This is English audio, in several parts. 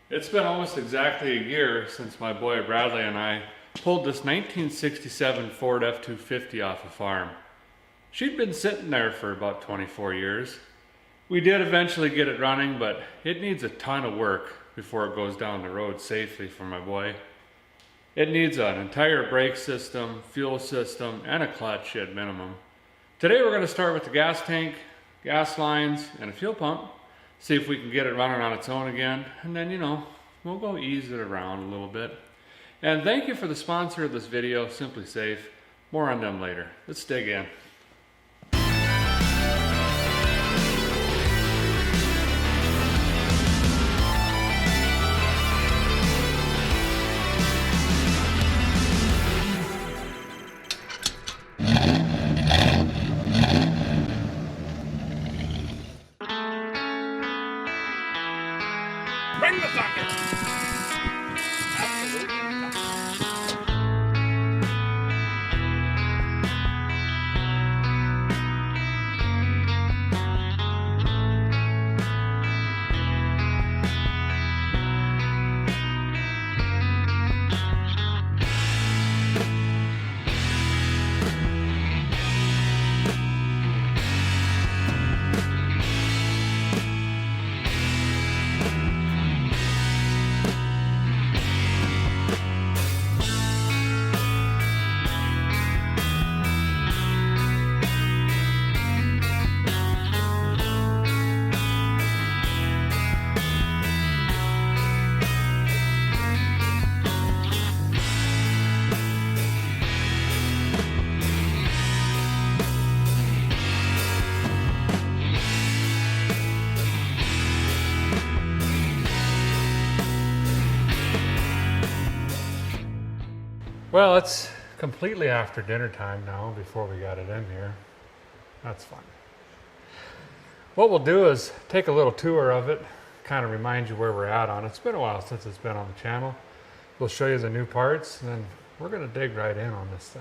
It's been almost exactly a year since my boy Bradley and I pulled this 1967 Ford F250 off a farm. She'd been sitting there for about 24 years. We did eventually get it running, but it needs a ton of work before it goes down the road safely for my boy. It needs an entire brake system, fuel system, and a clutch at minimum. Today we're going to start with the gas tank, gas lines, and a fuel pump. See if we can get it running on its own again, and then, we'll go ease it around a little bit. And thank you for the sponsor of this video, Simply Safe. More on them later. Let's dig in. Bring the thunder! Absolutely. Well, it's completely after dinner time now before we got it in here. That's fun. What we'll do is take a little tour of it, kind of remind you where we're at on it. It's been a while since it's been on the channel. We'll show you the new parts, and then we're going to dig right in on this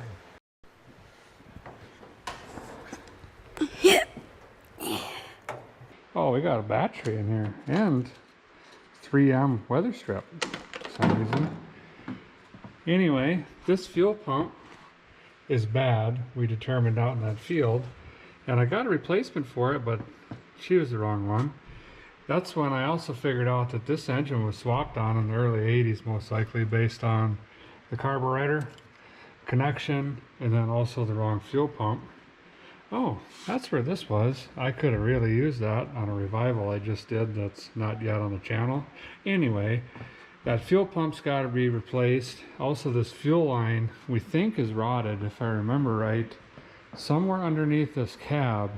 thing. Oh, we got a battery in here and 3M weather strip for some reason. Anyway, this fuel pump is bad, we determined out in that field, and I got a replacement for it, but she was the wrong one. That's when I also figured out that this engine was swapped on in the early 80s, most likely based on the carburetor connection and then also the wrong fuel pump. Oh, that's where this was. I could have really used that on a revival I just did that's not yet on the channel. Anyway, that fuel pump's got to be replaced. Also, this fuel line we think is rotted, if I remember right. Somewhere underneath this cab,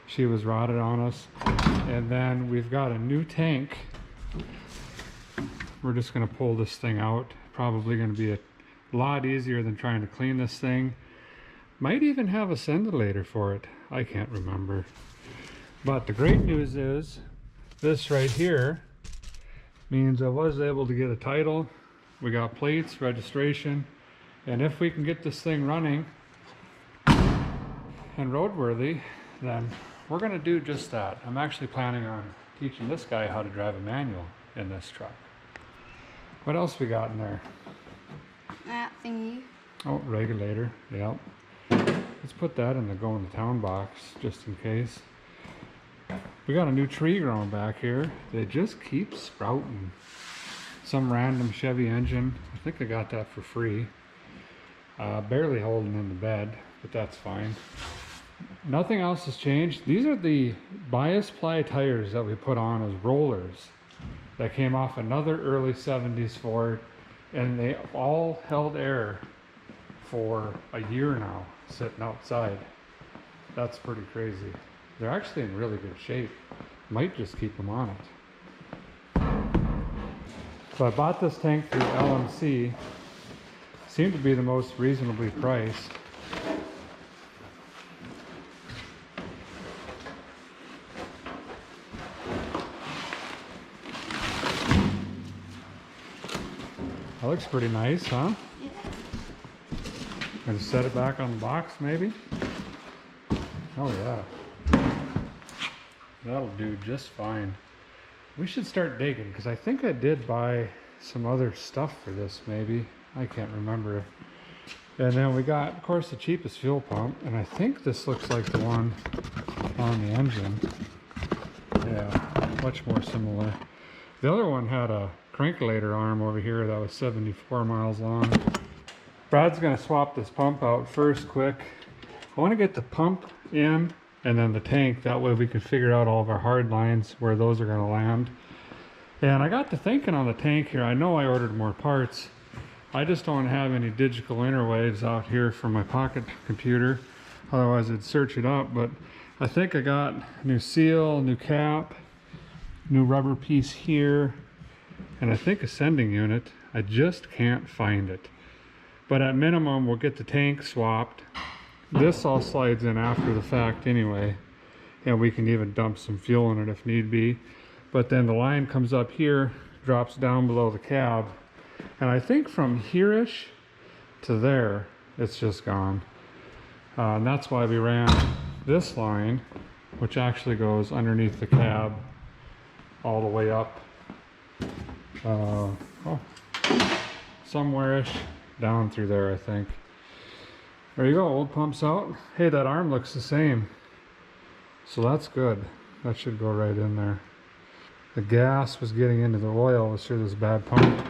she was rotted on us. And then we've got a new tank. We're just going to pull this thing out. Probably going to be a lot easier than trying to clean this thing. Might even have a scintillator for it. I can't remember. But the great news is this right here means I was able to get a title. We got plates, registration, and if we can get this thing running and roadworthy, then we're going to do just that. I'm actually planning on teaching this guy how to drive a manual in this truck. What else we got in there? That thingy. Oh, regulator. Yep. Let's put that in the go in the town box just in case. We got a new tree growing back here. They just keep sprouting. Some random Chevy engine. I think I got that for free. Barely holding in the bed, but that's fine. Nothing else has changed. These are the bias ply tires that we put on as rollers that came off another early 70s Ford, and they all held air for a year now sitting outside. That's pretty crazy. They're actually in really good shape. Might just keep them on it. So I bought this tank through LMC. Seemed to be the most reasonably priced. That looks pretty nice, huh? Yeah. Gonna set it back on the box, maybe? Oh yeah. That'll do just fine. We should start digging, because I think I did buy some other stuff for this, maybe. I can't remember. And then we got, of course, the cheapest fuel pump, and I think this looks like the one on the engine. Yeah, much more similar. The other one had a crankulator arm over here that was 74 miles long. Brad's gonna swap this pump out first quick. I wanna get the pump in and then the tank. That way we can figure out all of our hard lines, where those are gonna land. And I got to thinking on the tank here, I know I ordered more parts. I just don't have any digital interwaves out here for my pocket computer. Otherwise I'd search it up, but I think I got new seal, new cap, new rubber piece here, and I think a sending unit. I just can't find it. But at minimum, we'll get the tank swapped. This all slides in after the fact anyway, and we can even dump some fuel in it if need be. But then the line comes up here, drops down below the cab, and I think from here-ish to there, it's just gone. And that's why we ran this line, which actually goes underneath the cab all the way up, somewhere-ish down through there, I think. There you go, old pump's out. Hey, that arm looks the same, so that's good. That should go right in there. The gas was getting into the oil. Was through this bad pump.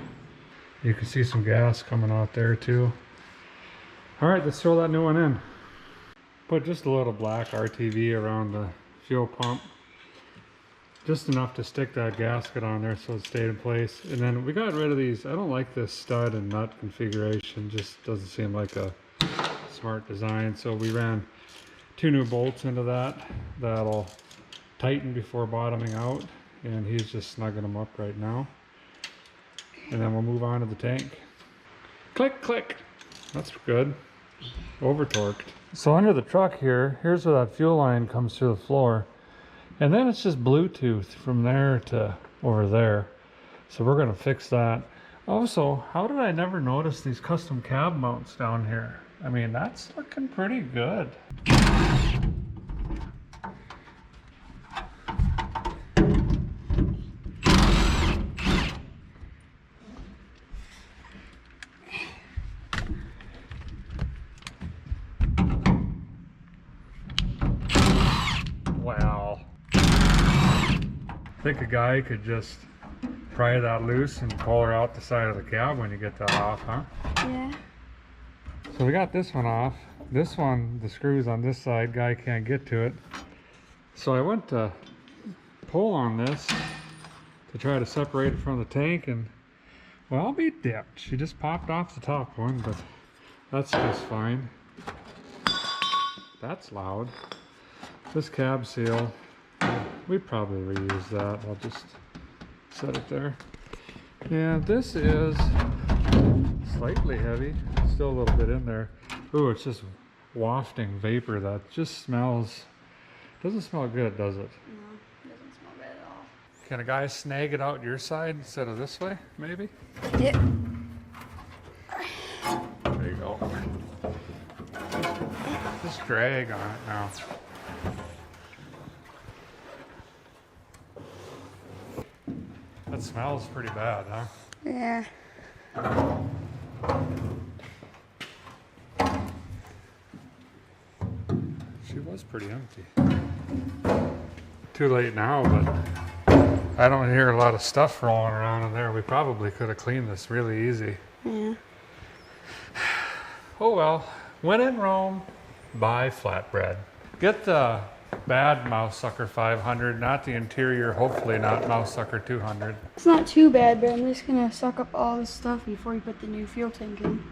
You can see some gas coming out there too. All right, let's throw that new one in. Put just a little black RTV around the fuel pump. Just enough to stick that gasket on there so it stayed in place. And then we got rid of these. I don't like this stud and nut configuration. Just doesn't seem like a smart design. So we ran 2 new bolts into that. That'll tighten before bottoming out. And he's just snugging them up right now. And then we'll move on to the tank. Click, click. That's good. Over torqued. So under the truck here, here's where that fuel line comes through the floor. And then it's just Bluetooth from there to over there. So we're gonna fix that. Also, how did I never notice these custom cab mounts down here? I mean, that's looking pretty good. Wow. I think a guy could just pry that loose and pull her out the side of the cab when you get that off, huh? Yeah. So we got this one off. This one, the screws on this side, guy can't get to it. So I went to pull on this to try to separate it from the tank, and well, I'll be dipped. She just popped off the top one, but that's just fine. That's loud. This cab seal, we'd probably reuse that. I'll just set it there. And this is slightly heavy, still a little bit in there. Ooh, it's just wafting vapor that just smells, doesn't smell good, does it? No, it doesn't smell good at all. Can a guy snag it out your side instead of this way, maybe? Yep. There you go. Just drag on it now. That smells pretty bad, huh? Yeah. She was pretty empty. Too late now, but I don't hear a lot of stuff rolling around in there. We probably could have cleaned this really easy. Yeah. Oh well, when in Rome, buy flatbread. Get the bad Mousesucker 500, not the interior, hopefully not Mousesucker 200. It's not too bad, but I'm just gonna suck up all this stuff before you put the new fuel tank in.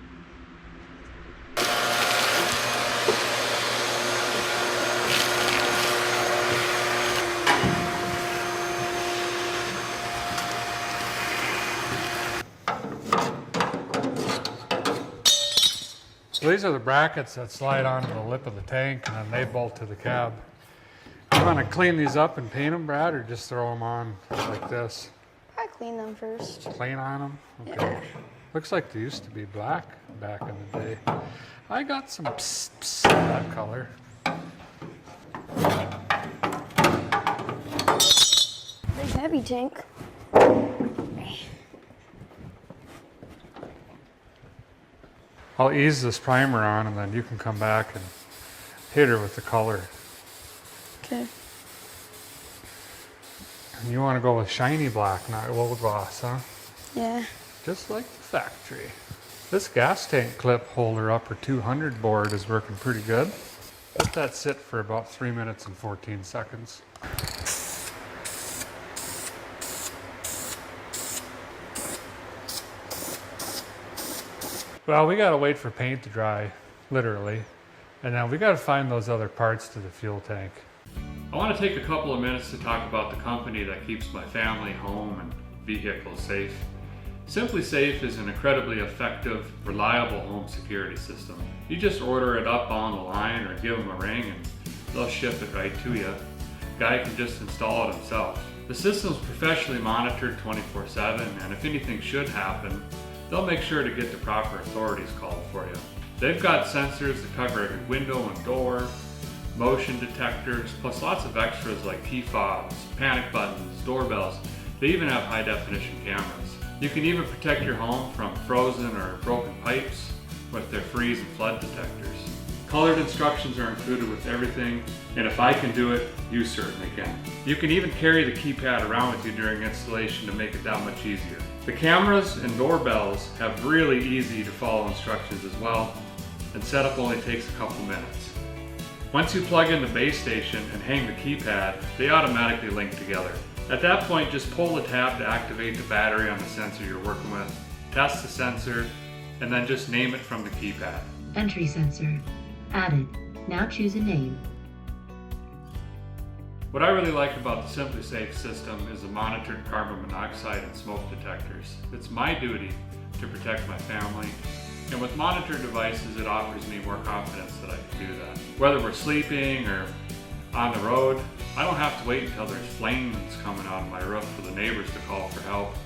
So these are the brackets that slide onto the lip of the tank, and then they bolt to the cab. You want to clean these up and paint them, Brad, or just throw them on like this? I clean them first. Clean on them? Okay. Yeah. Looks like they used to be black back in the day. I got some pss of that color. Big heavy tank. I'll ease this primer on and then you can come back and hit her with the color. Okay. And you want to go with shiny black, not old gloss, huh? Yeah. Just like the factory. This gas tank clip holder upper 200 board is working pretty good. Let that sit for about 3 minutes and 14 seconds. Well, we gotta wait for paint to dry, literally. And now we gotta find those other parts to the fuel tank. I want to take a couple of minutes to talk about the company that keeps my family, home, and vehicles safe. Simply Safe is an incredibly effective, reliable home security system. You just order it up on the line or give them a ring and they'll ship it right to you. Guy can just install it himself. The system's professionally monitored 24/7, and if anything should happen, they'll make sure to get the proper authorities called for you. They've got sensors that cover every window and door, motion detectors, plus lots of extras like key fobs, panic buttons, doorbells. They even have high definition cameras. You can even protect your home from frozen or broken pipes with their freeze and flood detectors. Colored instructions are included with everything, and if I can do it, you certainly can. You can even carry the keypad around with you during installation to make it that much easier. The cameras and doorbells have really easy to follow instructions as well, and setup only takes a couple minutes. Once you plug in the base station and hang the keypad, they automatically link together. At that point, just pull the tab to activate the battery on the sensor you're working with, test the sensor, and then just name it from the keypad. Entry sensor added. Now choose a name. What I really like about the Simply Safe system is the monitored carbon monoxide and smoke detectors. It's my duty to protect my family, and with monitored devices it offers me more confidence that I can do that. Whether we're sleeping or on the road, I don't have to wait until there's flames coming out of my roof for the neighbors to call for help.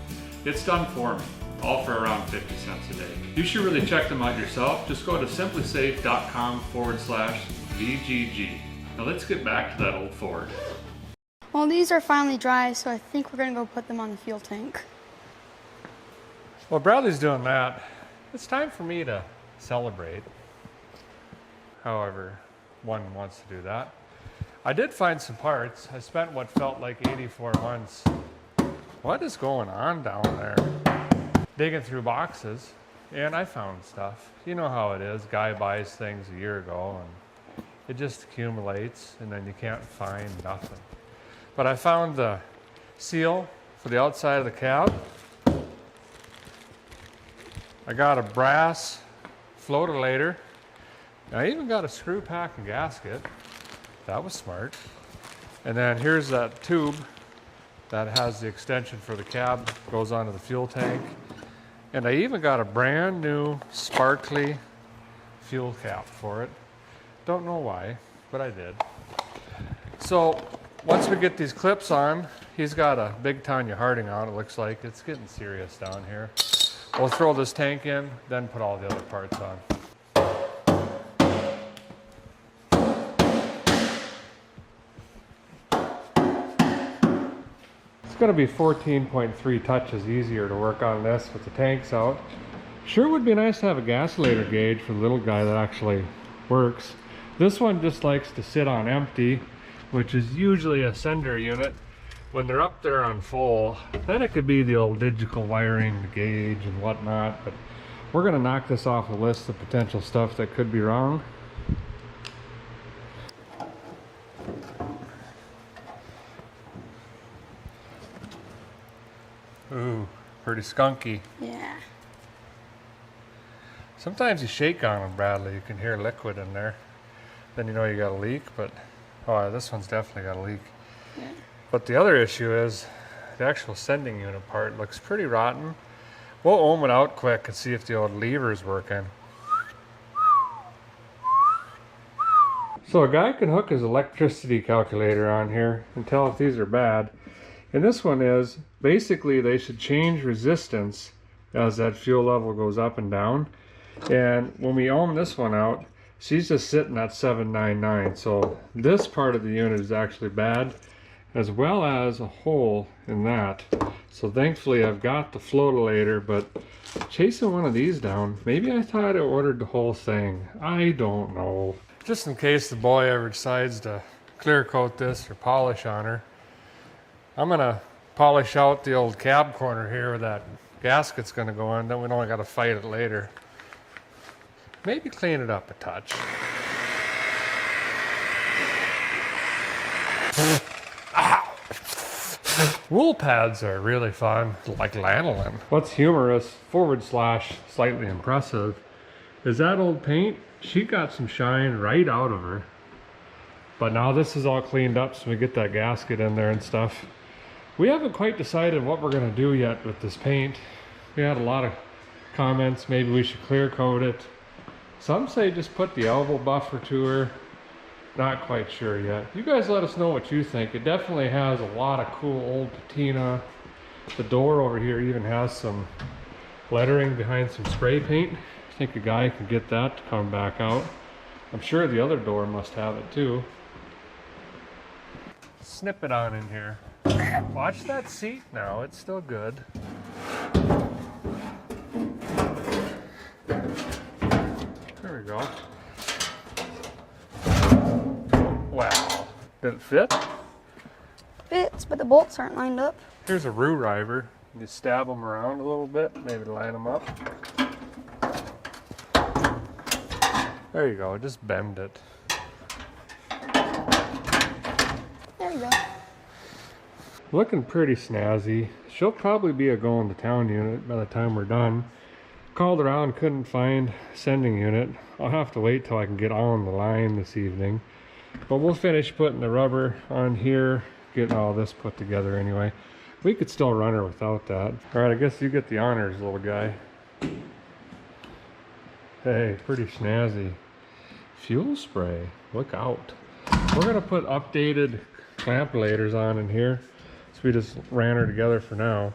It's done for me, all for around 50 cents a day. You should really check them out yourself. Just go to simplysafe.com/VGG. Now let's get back to that old Ford. Well, these are finally dry, so I think we're gonna go put them on the fuel tank. While Bradley's doing that, it's time for me to celebrate. However, one wants to do that. I did find some parts. I spent what felt like 84 months. What is going on down there? Digging through boxes, and I found stuff. You know how it is. Guy buys things a year ago, and it just accumulates, and then you can't find nothing. But I found the seal for the outside of the cab. I got a brass floatolator. I even got a screw pack and gasket. That was smart. And then here's that tube that has the extension for the cab, goes onto the fuel tank. And I even got a brand new sparkly fuel cap for it. Don't know why, but I did. So once we get these clips on, he's got a big Tanya Harding on, it looks like. It's getting serious down here. We'll throw this tank in, then put all the other parts on. It's going to be 14.3 touches easier to work on this with the tanks out. Sure would be nice to have a gasolator gauge for the little guy that actually works. This one just likes to sit on empty, which is usually a sender unit. When they're up there on full, then it could be the old digital wiring, the gauge and whatnot, but we're going to knock this off a list of potential stuff that could be wrong. Ooh, pretty skunky. Yeah. Sometimes you shake on them, Bradley, you can hear liquid in there. Then you know you got a leak, but oh, this one's definitely got a leak. Yeah. But the other issue is the actual sending unit part looks pretty rotten. We'll ohm it out quick and see if the old lever's working. So a guy can hook his electricity calculator on here and tell if these are bad. And this one is, basically they should change resistance as that fuel level goes up and down. And when we ohm this one out, she's just sitting at 799. So this part of the unit is actually bad. as well as a hole in that. So thankfully I've got the floatilator, but chasing one of these down, maybe I thought I ordered the whole thing. I don't know. Just in case the boy ever decides to clear coat this or polish on her, I'm gonna polish out the old cab corner here where that gasket's gonna go in, then we don't gotta fight it later. Maybe clean it up a touch. Wool pads are really fun, like lanolin. What's humorous, / slightly impressive, is that old paint, she got some shine right out of her. But now this is all cleaned up, so we get that gasket in there and stuff. We haven't quite decided what we're gonna do yet with this paint. We had a lot of comments, maybe we should clear coat it. Some say just put the elbow buffer to her. Not quite sure yet. You guys let us know what you think. It definitely has a lot of cool old patina. The door over here even has some lettering behind some spray paint. I think a guy could get that to come back out. I'm sure the other door must have it too. Snip it on in here. Watch that seat now, it's still good. There we go. Wow. Did it fit? Fits, but the bolts aren't lined up. Here's a root river. You stab them around a little bit, maybe line them up. There you go, just bend it. There you go. Looking pretty snazzy. She'll probably be a going to town unit by the time we're done. Called around, couldn't find sending unit. I'll have to wait till I can get on the line this evening. But we'll finish putting the rubber on here, getting all this put together anyway. We could still run her without that. Alright, I guess you get the honors, little guy. Hey, pretty snazzy. Fuel spray, look out. We're gonna put updated clampulators on in here. So we just ran her together for now.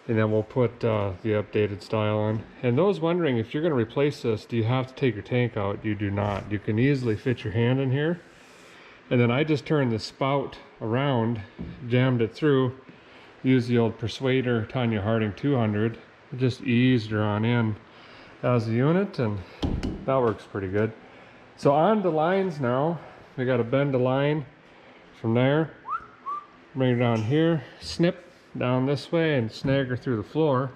And then we'll put the updated style on. And those wondering if you're gonna replace this, do you have to take your tank out? You do not. You can easily fit your hand in here. And then I just turned the spout around, jammed it through, used the old Persuader Tanya Harding 200, just eased her on in as a unit, and that works pretty good. So on the lines now, we got to bend the line from there, bring it down here, snip down this way and snag her through the floor.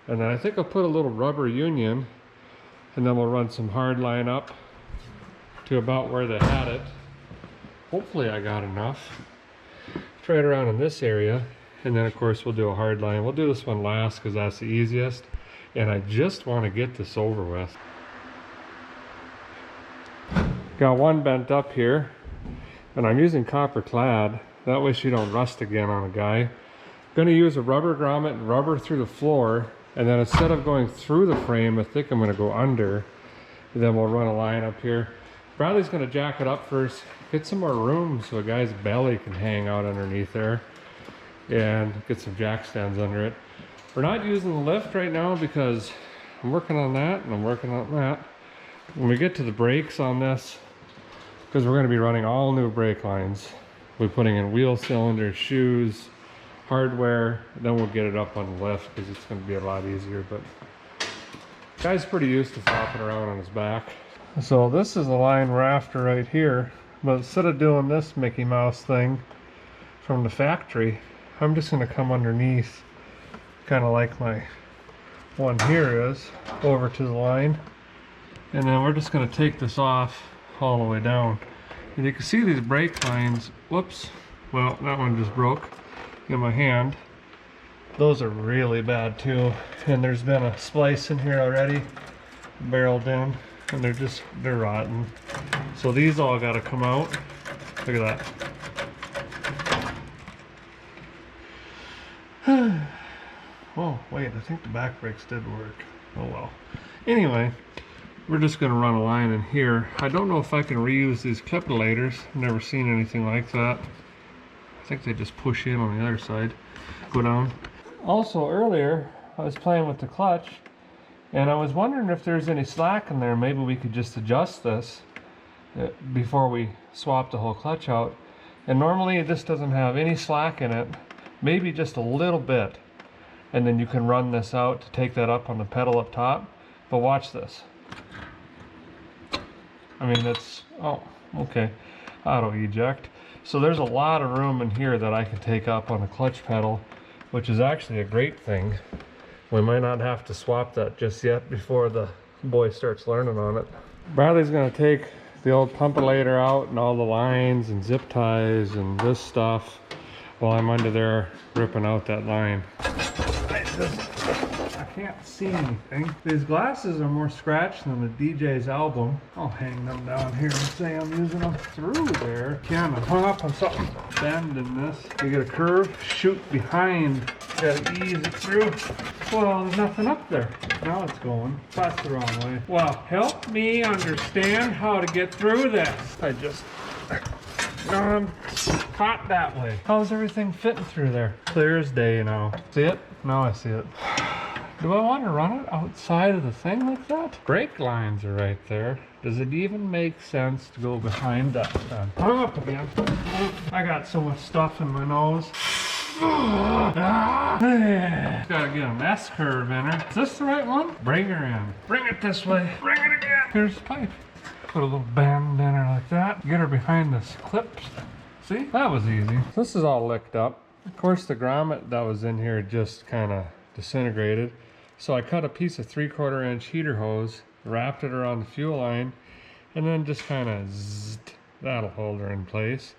And then I think I'll put a little rubber union, and then we'll run some hard line up to about where they had it. Hopefully I got enough. Try it around in this area, and then of course we'll do a hard line. We'll do this one last because that's the easiest, and I just want to get this over with. Got one bent up here, and I'm using copper clad. That way she don't rust again on a guy. Gonna use a rubber grommet and rubber through the floor, and then instead of going through the frame, I think I'm gonna go under, and then we'll run a line up here. Bradley's gonna jack it up first, get some more room so a guy's belly can hang out underneath there, and get some jack stands under it. We're not using the lift right now because I'm working on that and I'm working on that. When we get to the brakes on this, because we're going to be running all new brake lines, we're putting in wheel cylinders, shoes, hardware, then we'll get it up on the lift because it's going to be a lot easier. But the guy's pretty used to flopping around on his back. So this is the line we're after right here, but instead of doing this Mickey Mouse thing from the factory, I'm just going to come underneath, kind of like my one here is, over to the line, and then we're just going to take this off all the way down. And you can see these brake lines, whoops, well that one just broke in my hand. Those are really bad too, and there's been a splice in here already, barreled in, and they're rotten. So these all got to come out. Look at that. Oh wait, I think the back brakes did work. Oh well. Anyway, we're just going to run a line in here. I don't know if I can reuse these clip-elators. Never seen anything like that. I think they just push in on the other side, go down. Also earlier I was playing with the clutch, and I was wondering if there's any slack in there. Maybe we could just adjust this before we swap the whole clutch out. And normally this doesn't have any slack in it, maybe just a little bit. And then you can run this out to take that up on the pedal up top. But watch this. I mean, it's, oh, okay, auto eject. So there's a lot of room in here that I can take up on the clutch pedal, which is actually a great thing. We might not have to swap that just yet before the boy starts learning on it. Bradley's gonna take the old pumpulator out and all the lines and zip ties and this stuff while I'm under there ripping out that line. I can't see anything. These glasses are more scratched than the DJ's album. I'll hang them down here and say I'm using them through there. Again, I'm hung up on something. Bend in this. You get a curve, shoot behind. Gotta ease it through. Well, there's nothing up there. Now it's going. That's the wrong way. Well, help me understand how to get through this. I just caught that way. How's everything fitting through there? Clear as day now. See it? Now I see it. Do I want to run it outside of the thing like that? Brake lines are right there. Does it even make sense to go behind that then? I'm up again. I got so much stuff in my nose. Gotta get an S curve in her. Is this the right one? Bring her in. Bring it this way. Bring it again. Here's the pipe. Put a little bend in her like that. Get her behind this clips. See? That was easy. This is all licked up. Of course, the grommet that was in here just kind of disintegrated. So I cut a piece of 3/4 inch heater hose, wrapped it around the fuel line, and then just kind of zzzt. That'll hold her in place.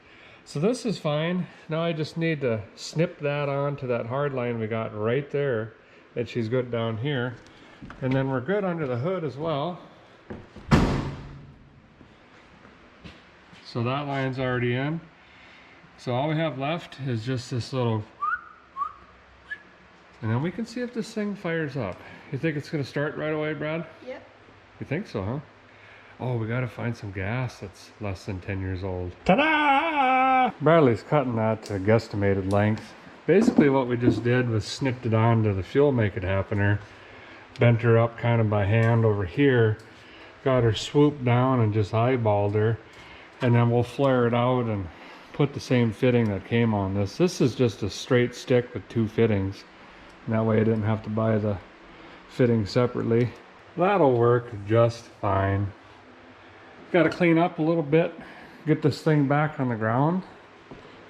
So this is fine. Now I just need to snip that onto that hard line we got right there, and she's good down here. And then we're good under the hood as well. So that line's already in. So all we have left is just this little, and then we can see if this thing fires up. You think it's gonna start right away, Brad? Yep. You think so, huh? Oh, we gotta find some gas that's less than 10 years old. Ta-da! Bradley's cutting that to guesstimated length. Basically what we just did was snipped it onto the fuel make it happener, bent her up kind of by hand over here, got her swooped down and just eyeballed her, and then we'll flare it out and put the same fitting that came on this. This is just a straight stick with 2 fittings. And that way I didn't have to buy the fitting separately. That'll work just fine. Got to clean up a little bit, get this thing back on the ground,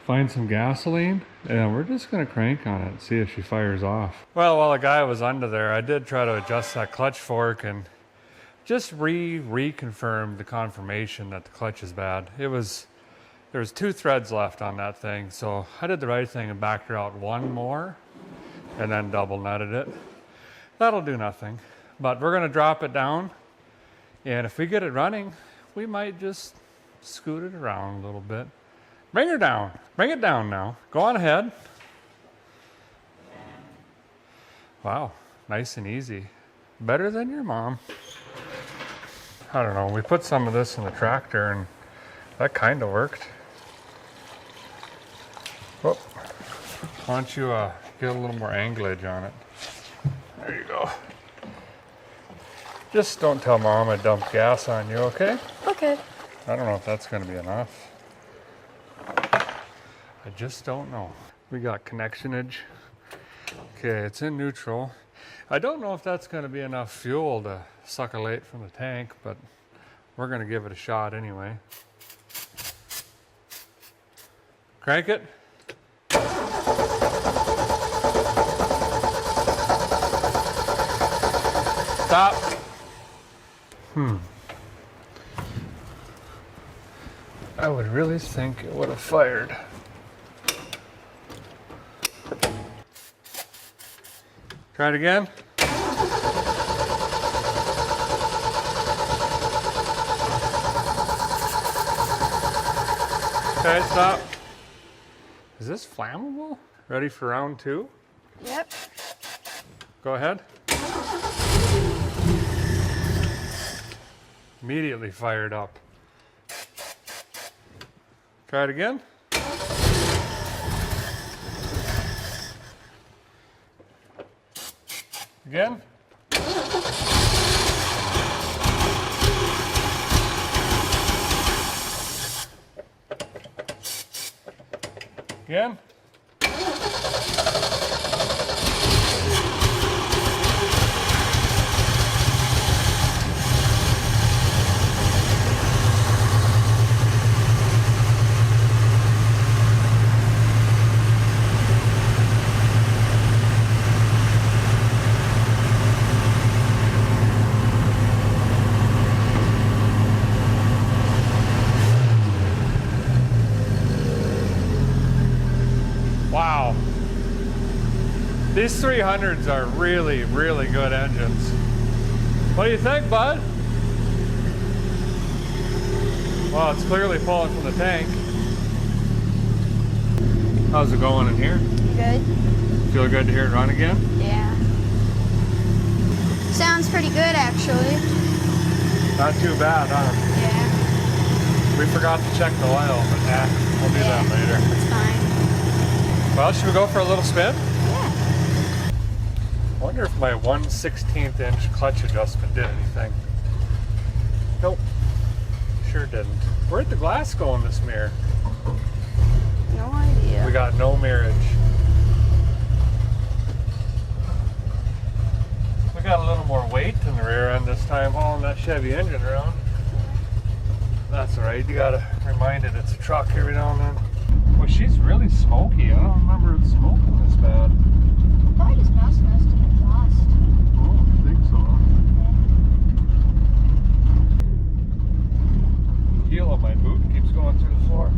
find some gasoline, and we're just going to crank on it and see if she fires off. Well, while the guy was under there, I did try to adjust that clutch fork and just reconfirm the confirmation that the clutch is bad. There was 2 threads left on that thing, so I did the right thing and backed her out 1 more and then double nutted it. That'll do nothing, but we're going to drop it down, and if we get it running, we might just scoot it around a little bit. Bring her down. Bring it down now. Go on ahead. Wow, nice and easy. Better than your mom. I don't know, we put some of this in the tractor and that kind of worked. Oh, why don't you get a little more anglage on it. There you go. Just don't tell Mom I dumped gas on you, okay? Okay. I don't know if that's going to be enough. I just don't know. We got connectionage. Okay, it's in neutral. I don't know if that's going to be enough fuel to succulate from the tank, but we're going to give it a shot anyway. Crank it. Stop. I would really think it would have fired. Try it again. Okay, stop. Is this flammable? Ready for round 2? Yep. Go ahead. Immediately fired up. Try it again. Again. Again? Wow. These 300s are really, really good engines. What do you think, bud? Well, it's clearly pulling from the tank. How's it going in here? Good. Feel good to hear it run again? Yeah. Sounds pretty good, actually. Not too bad, huh? Yeah. We forgot to check the oil, but nah, we'll do that later. It's fine. Well, should we go for a little spin? Yeah. I wonder if my 1/16 inch clutch adjustment did anything. Nope. Sure didn't. Where'd the glass go in this mirror? No idea. We got no mirrorage. We got a little more weight in the rear end this time hauling that Chevy engine around. That's alright, you gotta remind it it's a truck every now and then. Well, she's really smoky. I don't remember it smoking this bad. Probably just mouse dust and exhaust. Oh, I think so. Heel on my boot keeps going through the floor.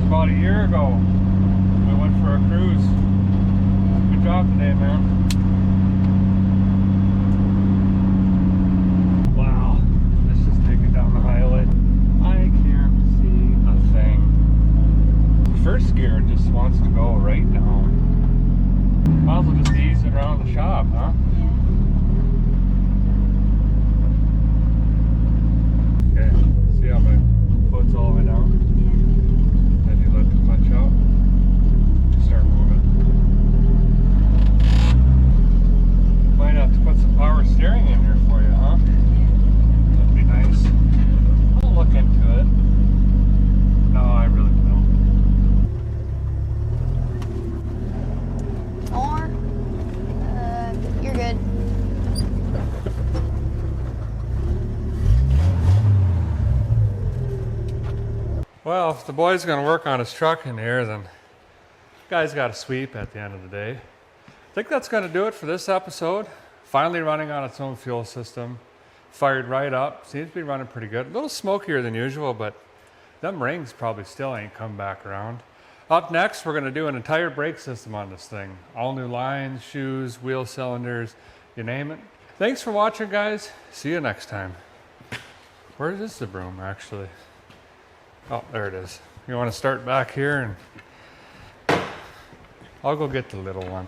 About a year ago, we went for a cruise. Good job today, man. Wow, let's just take it down the highway. I can't see a thing. First gear just wants to go right down. Might as well just ease it around the shop, huh? Okay, see how my foot's all the way down? Let the clutch out. Start moving. Might have to put some power steering in here for you, huh? That'd be nice. I'll look into it. No, I really don't. Or, you're good. Well, if the boy's going to work on his truck in here, then the guy's got to sweep at the end of the day. I think that's going to do it for this episode. Finally running on its own fuel system. Fired right up. Seems to be running pretty good. A little smokier than usual, but them rings probably still ain't come back around. Up next, we're going to do an entire brake system on this thing. All new lines, shoes, wheel cylinders, you name it. Thanks for watching, guys. See you next time. Where is the broom, actually? Oh, there it is. You want to start back here, and I'll go get the little one.